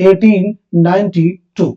1892।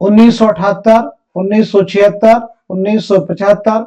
1978, 1976, 1975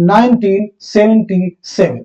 1977।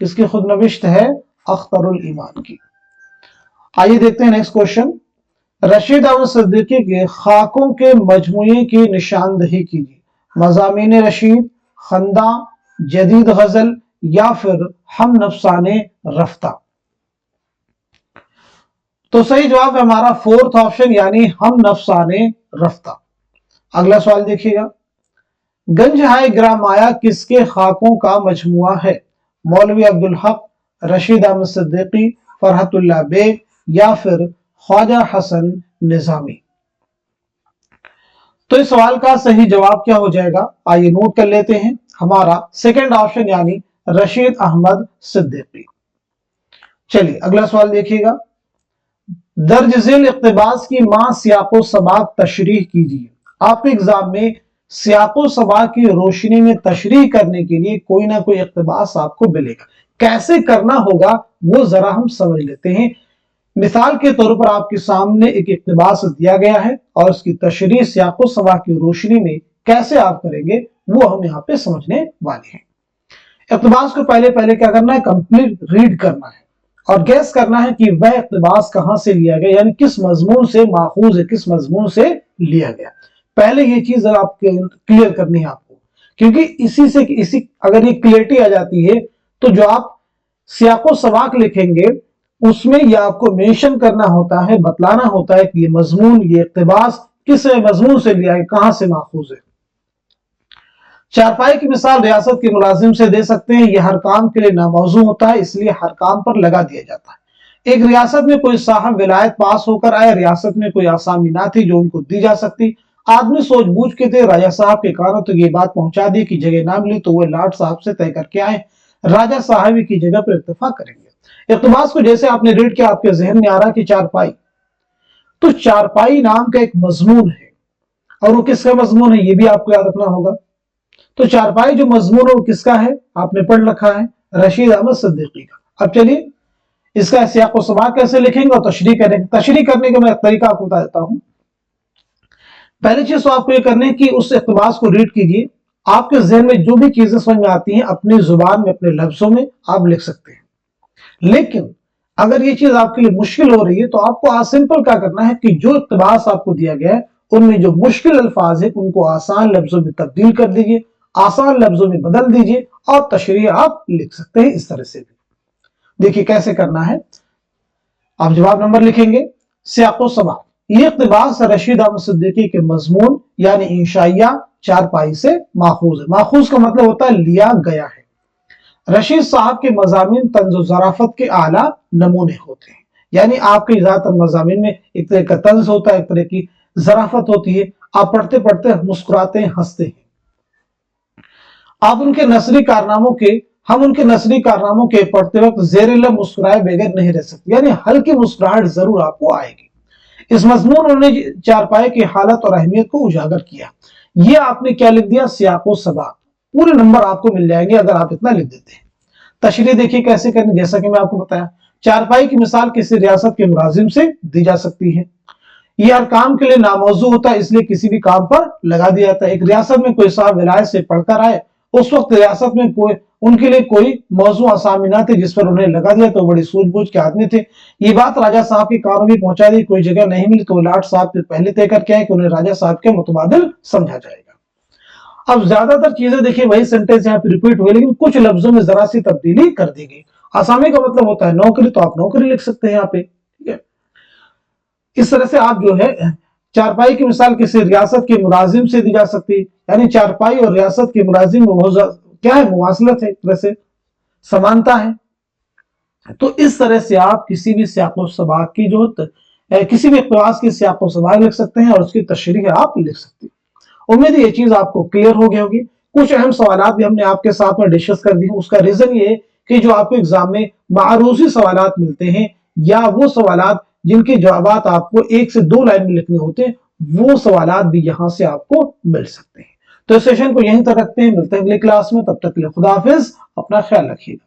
کس کی خود نوشت ہے؟ اخترُ الایمان کی۔ آئیے دیکھتے ہیں نیکسٹ کوشچن، رشید احمد صدیقی کے خاکوں کے مجموعے کی نشاندہی کیجیے، مضامین رشید، خنداں، جدید غزل یا پھر ہم نفسان رفتہ۔ تو صحیح جواب ہے ہمارا فورتھ آپشن یعنی ہم نفسان رفتہ۔ اگلا سوال دیکھیے گا، گنج ہائے گرامایا کس کے خاکوں کا مجموعہ ہے؟ مولوی عبدالحق، رشید احمد صدیقی، فرحت اللہ بیگ یا پھر خواجہ حسن نظامی۔ تو اس سوال کا صحیح جواب کیا ہو جائے گا؟ آئیے نوٹ کر لیتے ہیں، ہمارا سیکنڈ آپشن یعنی رشید احمد صدیقی۔ چلیے اگلا سوال دیکھیے گا، درج ذیل اقتباس کی ماں سیاق و سباق تشریح کیجیے۔ آپ کے ایگزام میں سیاق و سباق کی روشنی میں تشریح کرنے کے لیے کوئی نہ کوئی اقتباس آپ کو ملے گا، کیسے کرنا ہوگا وہ ذرا ہم سمجھ لیتے ہیں۔ مثال کے طور پر آپ کے سامنے ایک اقتباس دیا گیا ہے اور اس کی تشریح سیاق و سباق کی روشنی میں کیسے آپ کریں گے وہ ہم یہاں پہ سمجھنے والے ہیں۔ اقتباس کو پہلے کیا کرنا ہے؟ کمپلیٹ ریڈ کرنا ہے اور گیس کرنا ہے کہ وہ اقتباس کہاں سے لیا گیا، یعنی کس مضمون سے ماخوذ ہے، کس مضمون سے لیا گیا۔ پہلے یہ چیز آپ کلیئر کرنی ہے آپ کو، کیونکہ اسی اگر یہ کلیئرٹی آ جاتی ہے تو جو آپ سیاق و سباق لکھیں گے اس میں یہ آپ کو مینشن کرنا ہوتا ہے، بتلانا ہوتا ہے کہ یہ مضمون، یہ اقتباس کس مضمون سے لیا ہے، کہاں سے ماخوذ ہے۔ چارپائی کی مثال ریاست کے ملازم سے دے سکتے ہیں، یہ ہر کام کے لیے ناموزوں ہوتا ہے، اس لیے ہر کام پر لگا دیا جاتا ہے۔ ایک ریاست میں کوئی صاحب ولایت پاس ہو کر آئے، ریاست میں کوئی آسامی نہ تھی جو ان کو دی جا سکتی، آدمی سوچ بوجھ کے تھے، راجہ صاحب کے کانوں تک یہ بات پہنچا دی کہ جگہ نہ ملی تو وہ لاٹ صاحب سے طے کر کے آئے، راجہ صاحب کی جگہ پر اتفاق کریں گے۔ اقتباس کو جیسے آپ نے ریڈ کیا آپ کے ذہن میں آ رہا کہ چارپائی، تو چارپائی نام کا ایک مضمون ہے اور وہ کس کا مضمون ہے یہ بھی آپ کو یاد رکھنا ہوگا۔ تو چارپائی جو مضمون ہے وہ کس کا ہے؟ آپ نے پڑھ رکھا ہے رشید احمد صدیقی کا۔ اب چلیے اس کا سیاق و سباق کیسے لکھیں گے اور تشریح کریں گے۔ تشریح کرنے کا میں طریقہ آپ کو بتا دیتا ہوں۔ پہلی چیز تو آپ کو یہ کرنے کی اس اقتباس کو ریڈ کیجیے، آپ کے ذہن میں جو بھی چیزیں سمجھ میں آتی ہیں اپنی زبان میں اپنے لفظوں میں آپ لکھ سکتے ہیں، لیکن اگر یہ چیز آپ کے لیے مشکل ہو رہی ہے تو آپ کو سمپل کیا کرنا ہے کہ جو اقتباس آپ کو دیا گیا ہے ان میں جو مشکل الفاظ ہیں ان کو آسان لفظوں میں تبدیل کر دیجیے، آسان لفظوں میں بدل دیجیے اور تشریح آپ لکھ سکتے ہیں اس طرح سے بھی۔ دیکھیے کیسے کرنا ہے، آپ جواب نمبر لکھیں گے، سیاق و سباق، یہ اقتباس رشید احمد صدیقی کے مضمون یعنی انشائیہ چارپائی سے ماخوذ ہے۔ ماخوذ کا مطلب ہوتا ہے لیا گیا ہے۔ رشید صاحب کے مضامین طنز و ظرافت کے اعلیٰ نمونے ہوتے ہیں، یعنی آپ کے زیادہ تر مضامین میں ایک طرح کا طنز ہوتا ہے، ایک طرح کی ظرافت ہوتی ہے، آپ پڑھتے پڑھتے مسکراتے ہیں، ہنستے ہیں۔ آپ ان کے نثری کارناموں کے ہم ان کے نثری کارناموں کے پڑھتے وقت زیر لب مسکرائے بغیر نہیں رہ سکتے، یعنی ہلکی مسکراہٹ ضرور آپ کو آئے گی۔ اس مضمون انہوں نے چارپائی کی حالت اور اہمیت کو اجاگر کیا۔ یہ آپ نے کیا لکھ دیا؟ سیاق و سباق۔ پورے نمبر آپ کو مل جائیں گے اگر آپ اتنا لکھ دیتے ہیں۔ تشریح دیکھیے کیسے کریں، جیسا کہ میں آپ کو بتایا، چارپائی کی مثال کسی ریاست کے ملازم سے دی جا سکتی ہے، یہ ہر کام کے لیے ناموزوں ہوتا ہے اس لیے کسی بھی کام پر لگا دیا جاتا ہے۔ ایک ریاست میں کوئی صاحب ولایت سے پڑھ کر آئے، اس وقت ریاست میں ان کے لیے کوئی موضوع آسامی نہ تھے جس پر انہیں لگا دیا تو بڑی سوچ بوجھ کے آدمی تھے، یہ بات راجہ صاحب کے کانوں میں پہنچا دی، کوئی جگہ نہیں ملی تو لاٹ صاحب سے پہلے طے کر کے آئے کہ انہیں راجہ صاحب کے متبادل سمجھا جائے گا۔ اب زیادہ تر چیزیں دیکھیں وہی سینٹینس یہاں پہ ریپیٹ ہوئے لیکن کچھ لفظوں میں ذرا سی تبدیلی کر دی گئی۔ آسامی کا مطلب ہوتا ہے نوکری، تو آپ نوکری لکھ سکتے ہیں یہاں پہ، ٹھیک ہے۔ اس طرح سے آپ جو ہے چارپائی کی مثال کسی ریاست کے ملازم سے دی جا سکتی ہے، یعنی چارپائی اور ریاست کے ملازم کیا ہے؟ مواصلت ہے، ایک طرح سے سمانتا ہے۔ تو اس طرح سے آپ کسی بھی سیاق و سباق کی کسی بھی اقتباس کی سیاق و سباق لکھ سکتے ہیں اور اس کی تشریح آپ لکھ سکتے ہیں۔ امید ہے یہ چیز آپ کو کلیئر ہو گئی ہوگی۔ کچھ اہم سوالات بھی ہم نے آپ کے ساتھ میں ڈسکس کر دی ہیں، اس کا ریزن یہ ہے کہ جو آپ کو ایگزام میں معروضی سوالات ملتے ہیں یا وہ سوالات جن کے جوابات آپ کو 1 سے 2 لائن میں لکھنے ہوتے ہیں، وہ سوالات بھی یہاں سے آپ کو مل سکتے ہیں۔ تو اس سیشن کو یہیں تک رکھتے ہیں، ملتے ہیں اگلی کلاس میں، تب تک کے لیے خدا حافظ، اپنا خیال رکھیے گا۔